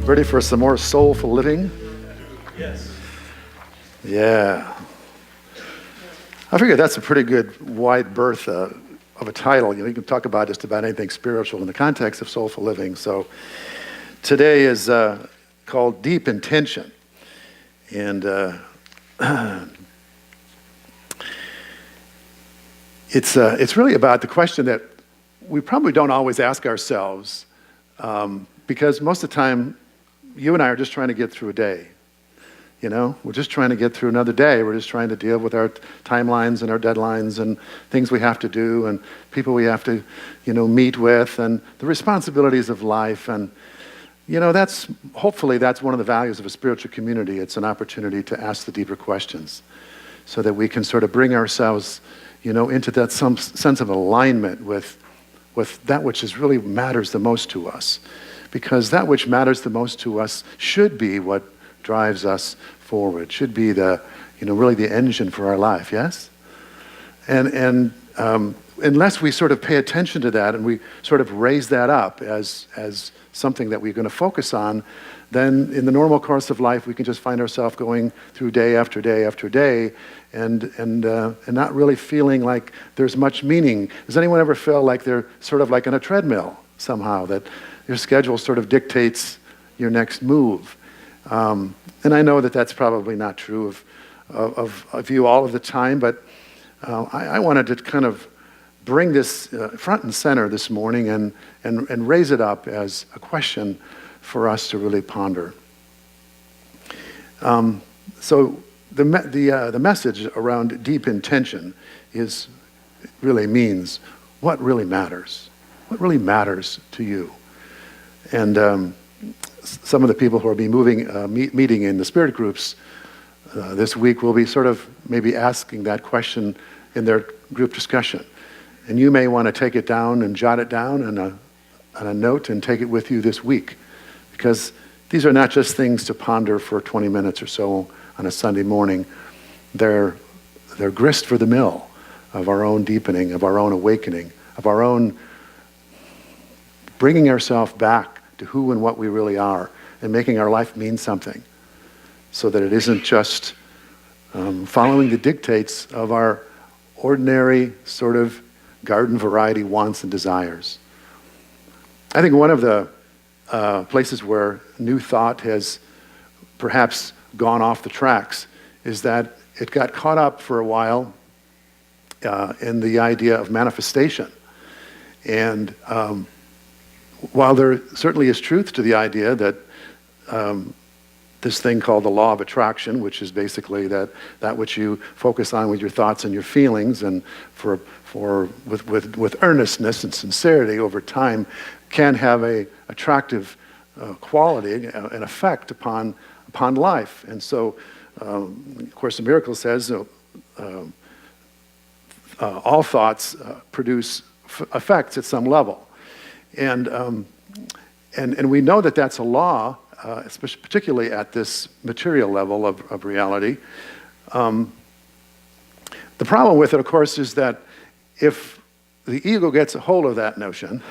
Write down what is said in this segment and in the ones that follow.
Ready for some more soulful living? Yes. Yeah. I figure that's a pretty good wide berth of a title. You can talk about just about anything spiritual in the context of soulful living. So today is called Deep Intention. And it's really about the question that we probably don't always ask ourselves because most of the time you and I are just trying to get through a day. You know, we're just trying to get through another day. We're just trying to deal with our timelines and our deadlines and things we have to do and people we have to, meet with and the responsibilities of life. And, hopefully that's one of the values of a spiritual community. It's an opportunity to ask the deeper questions so that we can sort of bring ourselves, into that some sense of alignment with that which is really matters the most to us. Because that which matters the most to us should be what drives us forward, should be the, really the engine for our life, yes? And unless we sort of pay attention to that and we sort of raise that up as something that we're going to focus on, then in the normal course of life, we can just find ourselves going through day after day after day and not really feeling like there's much meaning. Does anyone ever feel like they're sort of like on a treadmill somehow, that your schedule sort of dictates your next move? And I know that that's probably not true of you all of the time, but I wanted to kind of bring this front and center this morning and raise it up as a question for us to really ponder. So the message around deep intention really means what really matters. What really matters to you? And some of the people who will be meeting in the spirit groups this week will be sort of maybe asking that question in their group discussion. And you may want to take it down and jot it down on a note and take it with you this week. Because these are not just things to ponder for 20 minutes or so on a Sunday morning. They're grist for the mill of our own deepening, of our own awakening, of our own bringing ourselves back to who and what we really are and making our life mean something so that it isn't just following the dictates of our ordinary sort of garden variety wants and desires. I think one of the places where new thought has perhaps gone off the tracks is that it got caught up for a while in the idea of manifestation. And while there certainly is truth to the idea that this thing called the law of attraction, which is basically that which you focus on with your thoughts and your feelings, and with earnestness and sincerity over time, can have a attractive quality, an effect upon life. And so, of course, the Miracle says all thoughts produce effects at some level. And we know that that's a law, especially particularly at this material level of reality. The problem with it, of course, is that if the ego gets a hold of that notion,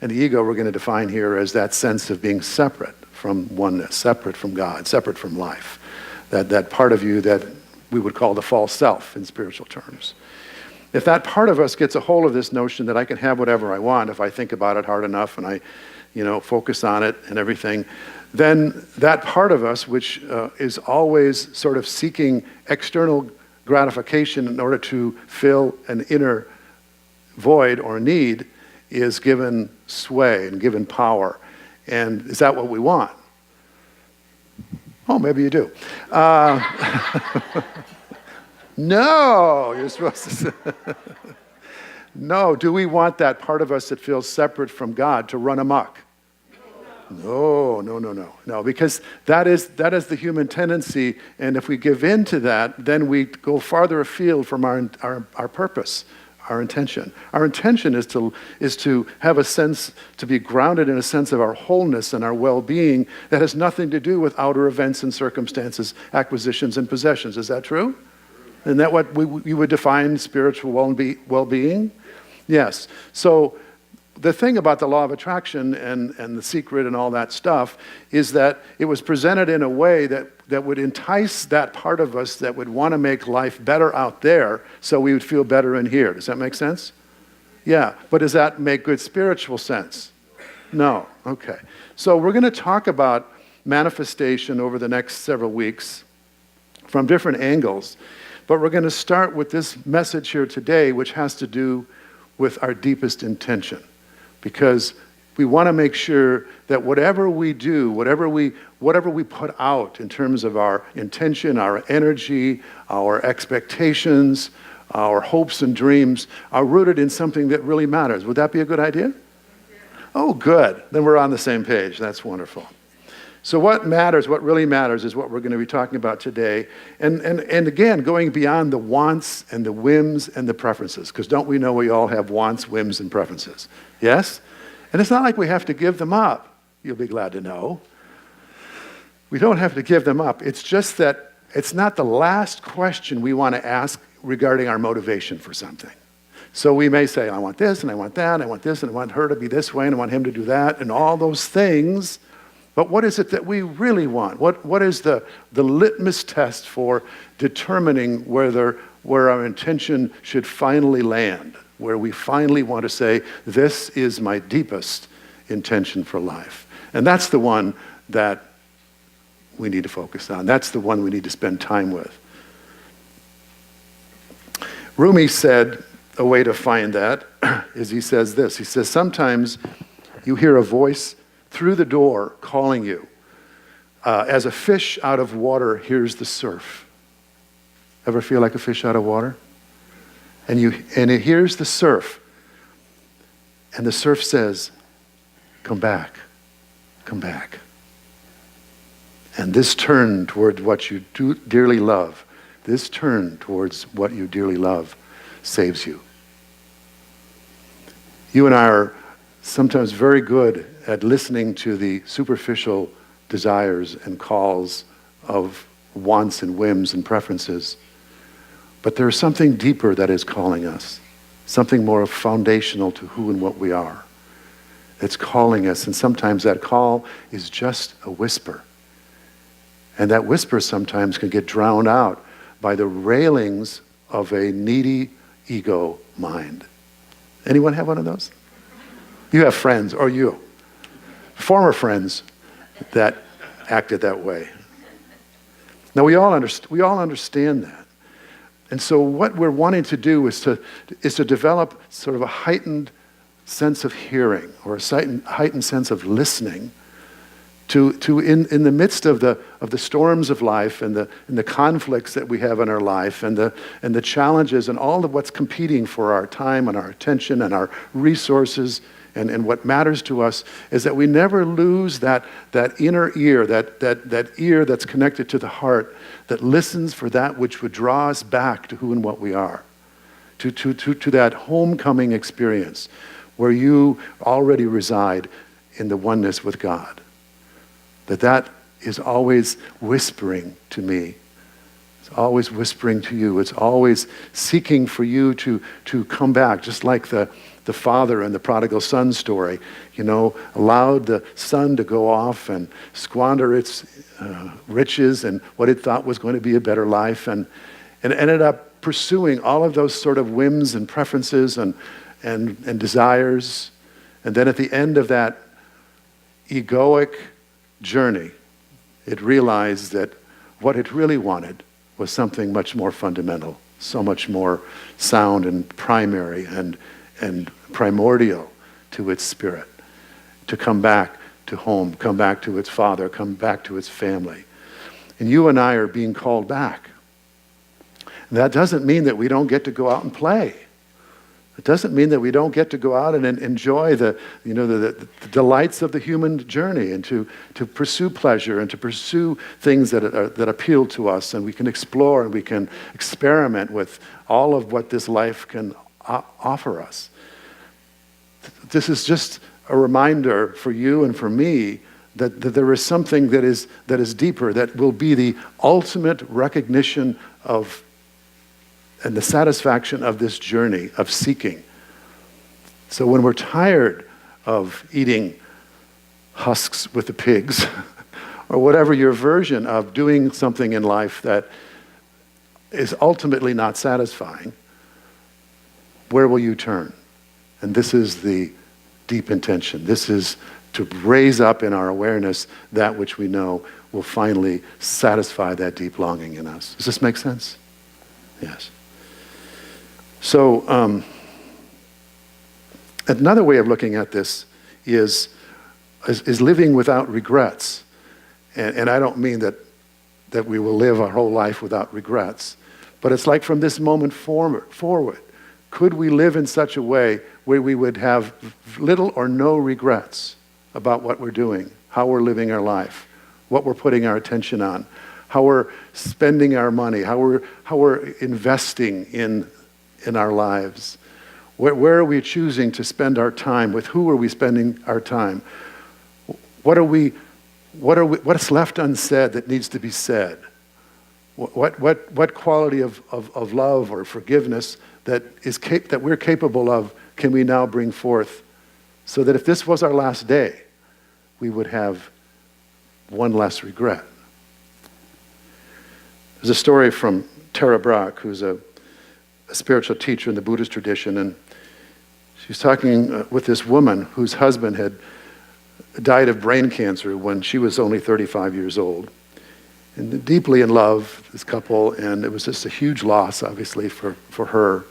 and the ego we're going to define here as that sense of being separate from oneness, separate from God, separate from life, that part of you that we would call the false self in spiritual terms. If that part of us gets a hold of this notion that I can have whatever I want if I think about it hard enough and I, focus on it and everything, then that part of us, which is always sort of seeking external gratification in order to fill an inner void or need, is given sway and given power. And is that what we want? Oh, maybe you do. No, you're supposed to say. No, do we want that part of us that feels separate from God to run amok? No, because that is the human tendency, and if we give in to that, then we go farther afield from our purpose, our intention. Our intention is to have a sense, to be grounded in a sense of our wholeness and our well-being that has nothing to do with outer events and circumstances, acquisitions and possessions. Is that true? Isn't that what you would define spiritual well-being? Yes. So the thing about the law of attraction and the secret and all that stuff is that it was presented in a way that would entice that part of us that would want to make life better out there so we would feel better in here. Does that make sense? Yeah, but does that make good spiritual sense? No. Okay. So we're going to talk about manifestation over the next several weeks from different angles, but we're going to start with this message here today, which has to do with our deepest intention, because we want to make sure that whatever we do, whatever we put out in terms of our intention, our energy, our expectations, our hopes and dreams are rooted in something that really matters. Would that be a good idea? Oh, good. Then we're on the same page. That's wonderful. So what matters, what really matters, is what we're going to be talking about today. And again, going beyond the wants and the whims and the preferences, because don't we know we all have wants, whims, and preferences? Yes? And it's not like we have to give them up. You'll be glad to know. We don't have to give them up. It's just that it's not the last question we want to ask regarding our motivation for something. So we may say, I want this, and I want that, and I want this, and I want her to be this way, and I want him to do that, and all those things. But what is it that we really want? What is the litmus test for determining where our intention should finally land, where we finally want to say, this is my deepest intention for life? And that's the one that we need to focus on. That's the one we need to spend time with. Rumi said a way to find that is he says this. He says, sometimes you hear a voice through the door calling you, as a fish out of water hears the surf. Ever feel like a fish out of water? And it hears the surf, and the surf says, come back, come back. And this turn toward what you dearly love, this turn towards what you dearly love saves you. You and I are sometimes very good at listening to the superficial desires and calls of wants and whims and preferences. But there's something deeper that is calling us, something more foundational to who and what we are. It's calling us, and sometimes that call is just a whisper. And that whisper sometimes can get drowned out by the railings of a needy ego mind. Anyone have one of those? You have friends, or you, former friends that acted that way. Now we all understand that. And so what we're wanting to do is to develop sort of a heightened sense of hearing, or a heightened sense of listening to in the midst of the storms of life and the conflicts that we have in our life and the challenges and all of what's competing for our time and our attention and our resources, and what matters to us is that we never lose that inner ear, that ear that's connected to the heart, that listens for that which would draw us back to who and what we are, to that homecoming experience where you already reside in the oneness with God. That is always whispering to me. It's always whispering to you. It's always seeking for you to come back, just like the father in the prodigal son story, allowed the son to go off and squander its riches and what it thought was going to be a better life, and ended up pursuing all of those sort of whims and preferences and desires. And then at the end of that egoic journey, it realized that what it really wanted was something much more fundamental, so much more sound and primary and primordial to its spirit, to come back to home, come back to its father, come back to its family. And you and I are being called back. And that doesn't mean that we don't get to go out and play. It doesn't mean that we don't get to go out and enjoy the delights of the human journey, and to pursue pleasure and to pursue things that appeal to us, and we can explore and we can experiment with all of what this life can offer us. This is just a reminder for you and for me that there is something that is deeper, that will be the ultimate recognition of and the satisfaction of this journey of seeking. So when we're tired of eating husks with the pigs, or whatever your version of doing something in life that is ultimately not satisfying, where will you turn? And this is the deep intention. This is to raise up in our awareness that which we know will finally satisfy that deep longing in us. Does this make sense? Yes. So, another way of looking at this is living without regrets. And I don't mean that we will live our whole life without regrets, but it's like from this moment forward, could we live in such a way where we would have little or no regrets about what we're doing, how we're living our life, what we're putting our attention on, how we're spending our money, how we're investing in our lives? Where are we choosing to spend our time? With who are we spending our time? What's left unsaid that needs to be said? What quality of love or forgiveness that we're capable of can we now bring forth, so that if this was our last day, we would have one less regret? There's a story from Tara Brach, who's a spiritual teacher in the Buddhist tradition, and she's talking with this woman whose husband had died of brain cancer when she was only 35 years old. And deeply in love, this couple, and it was just a huge loss, obviously, for her.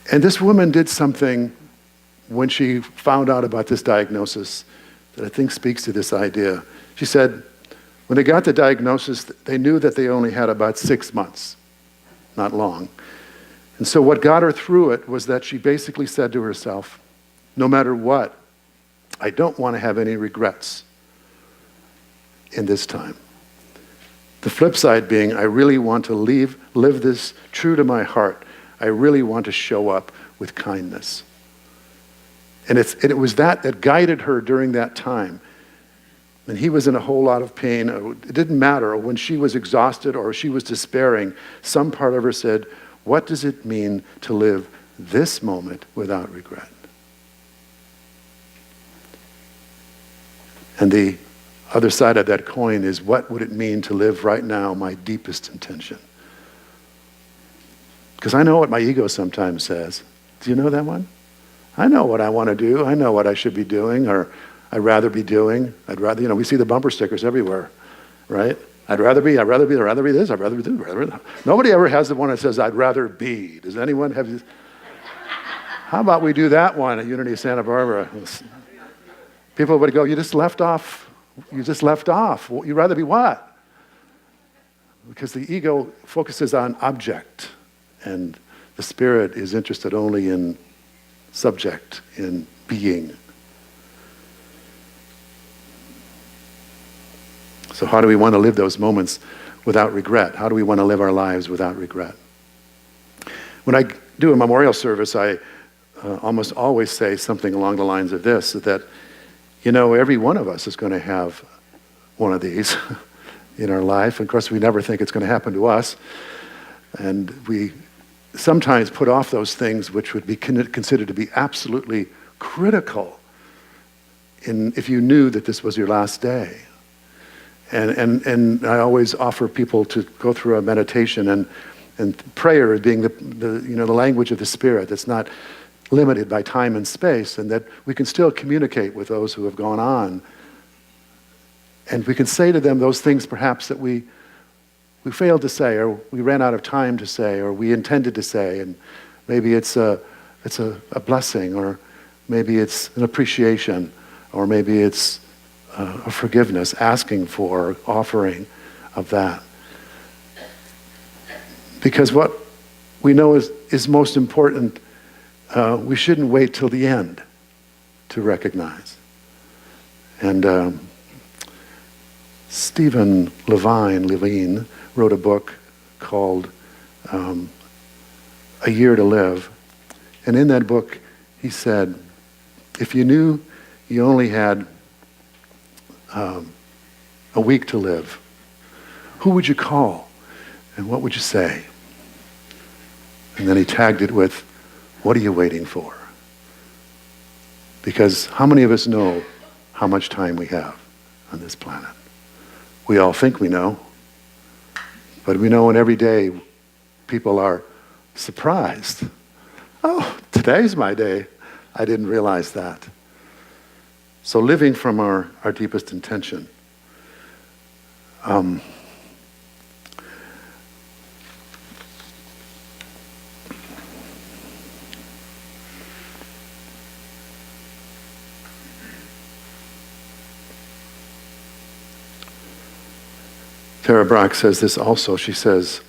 And this woman did something when she found out about this diagnosis that I think speaks to this idea. She said, when they got the diagnosis, they knew that they only had about 6 months, not long. And so what got her through it was that she basically said to herself, no matter what, I don't want to have any regrets in this time. The flip side being, I really want to live this true to my heart. I really want to show up with kindness. And it was that guided her during that time. And he was in a whole lot of pain. It didn't matter. When she was exhausted or she was despairing, some part of her said, what does it mean to live this moment without regret? And the other side of that coin is, what would it mean to live right now my deepest intention? Because I know what my ego sometimes says. Do you know that one? I know what I want to do. I know what I should be doing, or I'd rather be doing. We see the bumper stickers everywhere, right? I'd rather be this, I'd rather be this. Nobody ever has the one that says, I'd rather be. Does anyone have this? How about we do that one at Unity Santa Barbara? People would go, you just left off. You'd rather be what? Because the ego focuses on object, and the spirit is interested only in subject, in being. So how do we want to live those moments without regret? How do we want to live our lives without regret? When I do a memorial service, I almost always say something along the lines of this, that, every one of us is going to have one of these in our life. And of course, we never think it's going to happen to us. And we sometimes put off those things which would be considered to be absolutely critical if you knew that this was your last day. And I always offer people to go through a meditation, and prayer being the language of the spirit that's not limited by time and space, and that we can still communicate with those who have gone on. And we can say to them those things perhaps that we failed to say, or we ran out of time to say, or we intended to say, and maybe it's a blessing, or maybe it's an appreciation, or maybe it's a forgiveness, asking for, offering of that. Because what we know is most important, we shouldn't wait till the end to recognize. And Stephen Levine wrote a book called A Year to Live. And in that book, he said, if you knew you only had a week to live, who would you call? And what would you say? And then he tagged it with, what are you waiting for? Because how many of us know how much time we have on this planet? We all think we know, but we know in every day people are surprised. Oh, today's my day. I didn't realize that. So living from our deepest intention. Tara Brach says this also. She says,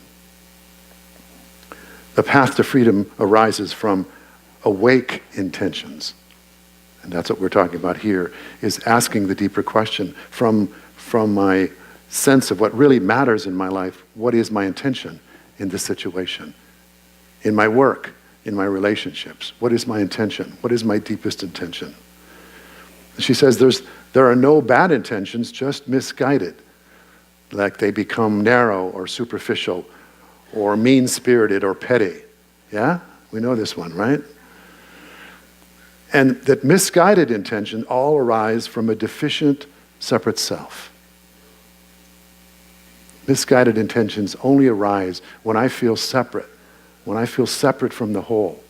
the path to freedom arises from awake intentions. And that's what we're talking about here, is asking the deeper question from my sense of what really matters in my life. What is my intention in this situation? In my work, in my relationships. What is my intention? What is my deepest intention? She says there are no bad intentions, just misguided. Like they become narrow or superficial or mean-spirited or petty. Yeah? We know this one, right? And that misguided intentions all arise from a deficient, separate self. Misguided intentions only arise when I feel separate from the whole.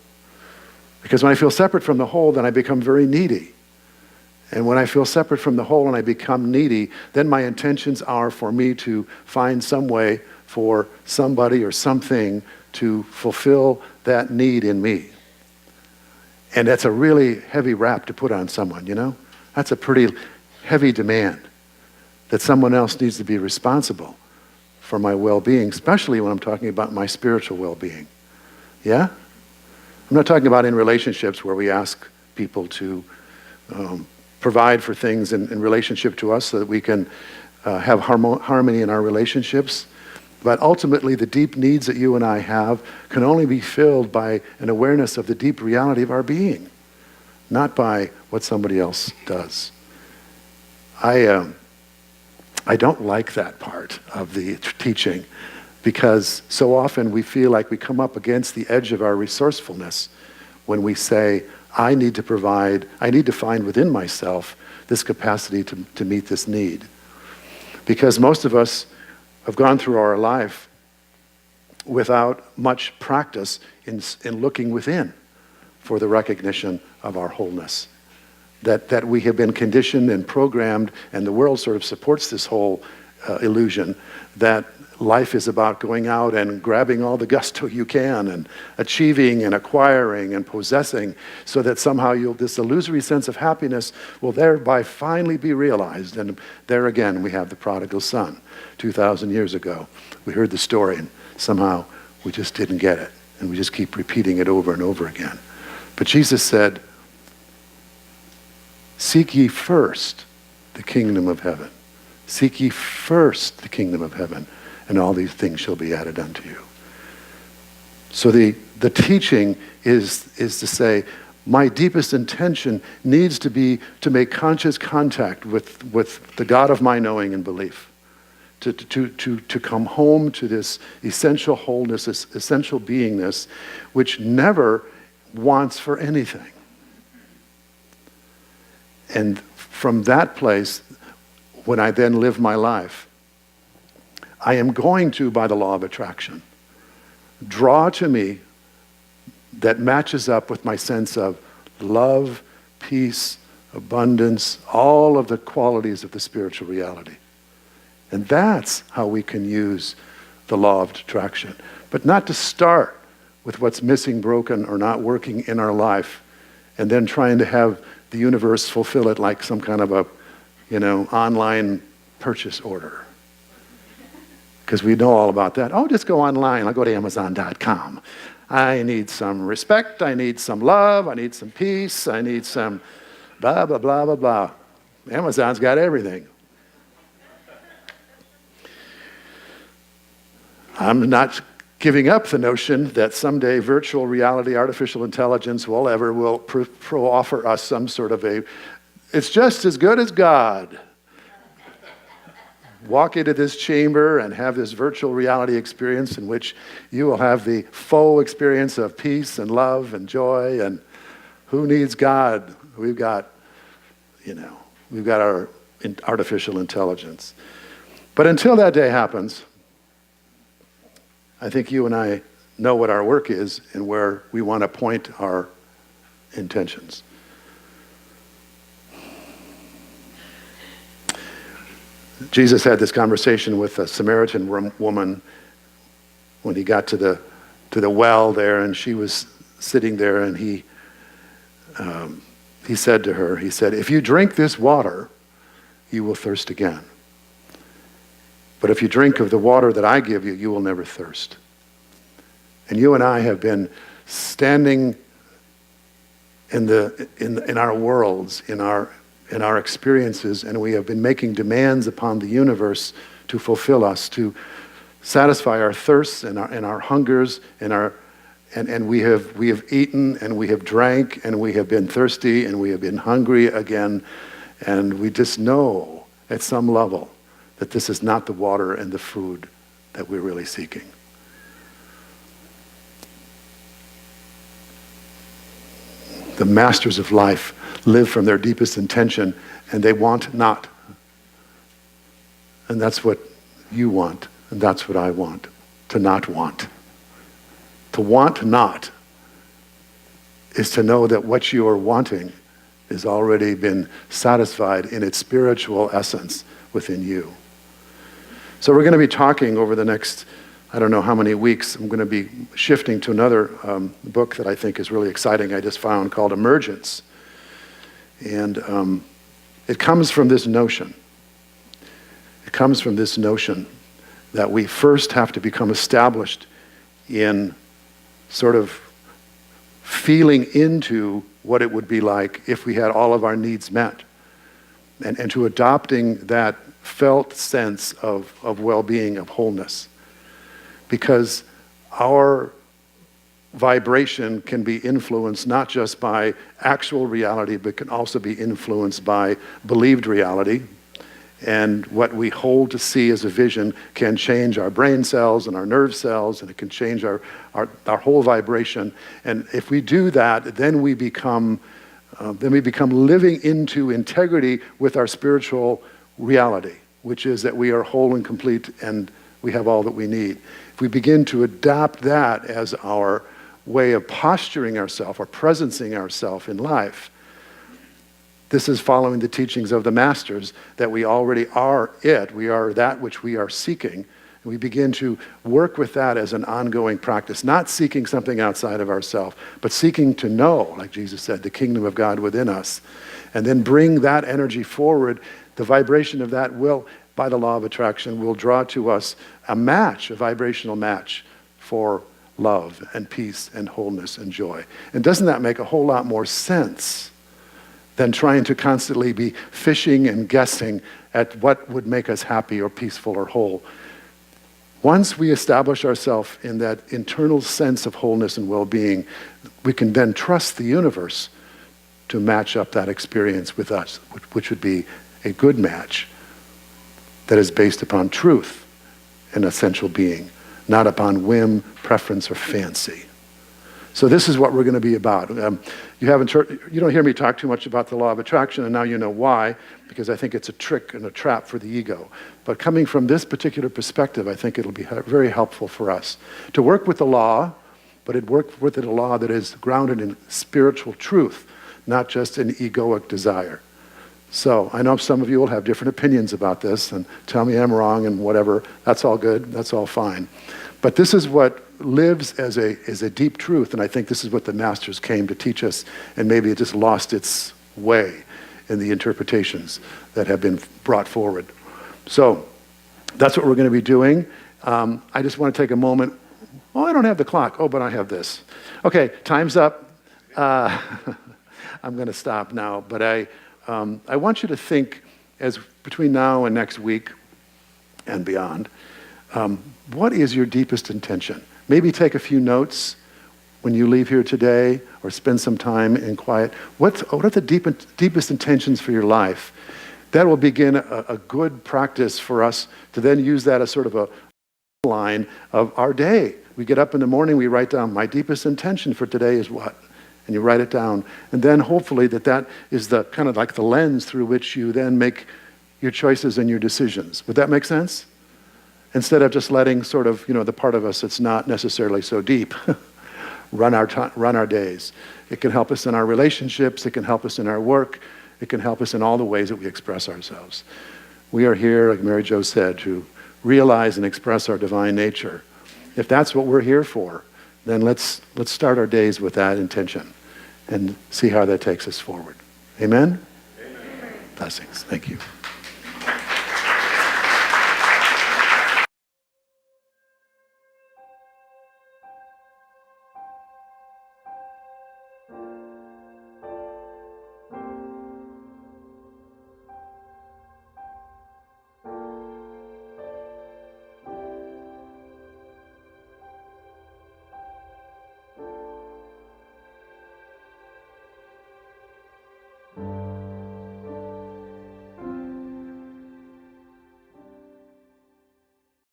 Because when I feel separate from the whole, then I become very needy. And when I feel separate from the whole and I become needy, then my intentions are for me to find some way for somebody or something to fulfill that need in me. And that's a really heavy rap to put on someone, you know? That's a pretty heavy demand, that someone else needs to be responsible for my well-being, especially when I'm talking about my spiritual well-being. Yeah? I'm not talking about in relationships where we ask people to provide for things in relationship to us so that we can have harmony in our relationships. But ultimately, the deep needs that you and I have can only be filled by an awareness of the deep reality of our being, not by what somebody else does. I don't like that part of the teaching, because so often we feel like we come up against the edge of our resourcefulness when we say, I need to find within myself this capacity to meet this need. Because most of us have gone through our life without much practice in looking within for the recognition of our wholeness. That we have been conditioned and programmed, and the world sort of supports this whole illusion that life is about going out and grabbing all the gusto you can and achieving and acquiring and possessing, so that somehow this illusory sense of happiness will thereby finally be realized. And there again, we have the prodigal son. 2,000 years ago, we heard the story and somehow we just didn't get it. And we just keep repeating it over and over again. But Jesus said, seek ye first the kingdom of heaven. Seek ye first the kingdom of heaven, and all these things shall be added unto you. So the teaching is to say, my deepest intention needs to be to make conscious contact with the God of my knowing and belief. To come home to this essential wholeness, this essential beingness, which never wants for anything. And from that place, when I then live my life, I am going to, by the law of attraction, draw to me that matches up with my sense of love, peace, abundance, all of the qualities of the spiritual reality. And that's how we can use the law of attraction. But not to start with what's missing, broken, or not working in our life, and then trying to have the universe fulfill it like some kind of a, online purchase order. Because we know all about that. Oh, just go online. I'll go to Amazon.com. I need some respect. I need some love. I need some peace. I need some blah, blah, blah, blah, blah. Amazon's got everything. I'm not giving up the notion that someday virtual reality, artificial intelligence, will offer us some sort of it's just as good as God. Walk into this chamber and have this virtual reality experience in which you will have the full experience of peace and love and joy, and who needs God? We've got, we've got our artificial intelligence. But until that day happens, I think you and I know what our work is and where we want to point our intentions. Jesus had this conversation with a Samaritan woman when he got to the well there, and she was sitting there, and he said to her, he said, "If you drink this water, you will thirst again. But if you drink of the water that I give you, you will never thirst." And you and I have been standing in our worlds, in our experiences, and we have been making demands upon the universe to fulfill us, to satisfy our thirsts and our hungers, and we have eaten and we have drank and we have been thirsty and we have been hungry again, and we just know at some level that this is not the water and the food that we're really seeking. The masters of life live from their deepest intention, and they want not. And that's what you want, and that's what I want, to not want. To want not is to know that what you are wanting has already been satisfied in its spiritual essence within you. So we're going to be talking over the next, I don't know how many weeks. I'm going to be shifting to another book that I think is really exciting I just found called Emergence. And it comes from this notion. It comes from this notion that we first have to become established in sort of feeling into what it would be like if we had all of our needs met. And to adopting that felt sense of well-being, of wholeness. Because our vibration can be influenced not just by actual reality, but can also be influenced by believed reality. And what we hold to see as a vision can change our brain cells and our nerve cells, and it can change our whole vibration. And if we do that, then we become living into integrity with our spiritual reality, which is that we are whole and complete and we have all that we need. If we begin to adopt that as our way of posturing ourselves or presencing ourselves in life, this is following the teachings of the masters that we already are it. We are that which we are seeking. And we begin to work with that as an ongoing practice, not seeking something outside of ourselves, but seeking to know, like Jesus said, the kingdom of God within us. And then bring that energy forward. The vibration of that will, by the law of attraction, will draw to us a match, a vibrational match for love and peace and wholeness and joy. And doesn't that make a whole lot more sense than trying to constantly be fishing and guessing at what would make us happy or peaceful or whole? Once we establish ourselves in that internal sense of wholeness and well-being, we can then trust the universe to match up that experience with us, which would be a good match that is based upon truth and essential being, not upon whim, preference, or fancy. So this is what we're going to be about. You don't hear me talk too much about the law of attraction, and now you know why, because I think it's a trick and a trap for the ego. But coming from this particular perspective, I think it'll be very helpful for us to work with the law, but work with a law that is grounded in spiritual truth, not just an egoic desire. So I know some of you will have different opinions about this and tell me I'm wrong and whatever. That's all good. That's all fine. But this is what lives as a deep truth, and I think this is what the masters came to teach us, and maybe it just lost its way in the interpretations that have been brought forward. So that's what we're going to be doing. I just want to take a moment. Oh, I don't have the clock. Oh, but I have this. Okay, time's up. I'm going to stop now, but I want you to think, as between now and next week and beyond, what is your deepest intention? Maybe take a few notes when you leave here today, or spend some time in quiet. What are the deepest intentions for your life? That will begin a good practice for us to then use that as sort of a line of our day. We get up in the morning, we write down, my deepest intention for today is what? and you write it down. And then hopefully that is the kind of like the lens through which you then make your choices and your decisions. Would that make sense? Instead of just letting sort of, the part of us that's not necessarily so deep run our days. It can help us in our relationships. It can help us in our work. It can help us in all the ways that we express ourselves. We are here, like Mary Jo said, to realize and express our divine nature. If that's what we're here for, then let's start our days with that intention and see how that takes us forward. Amen? Amen. Blessings. Thank you.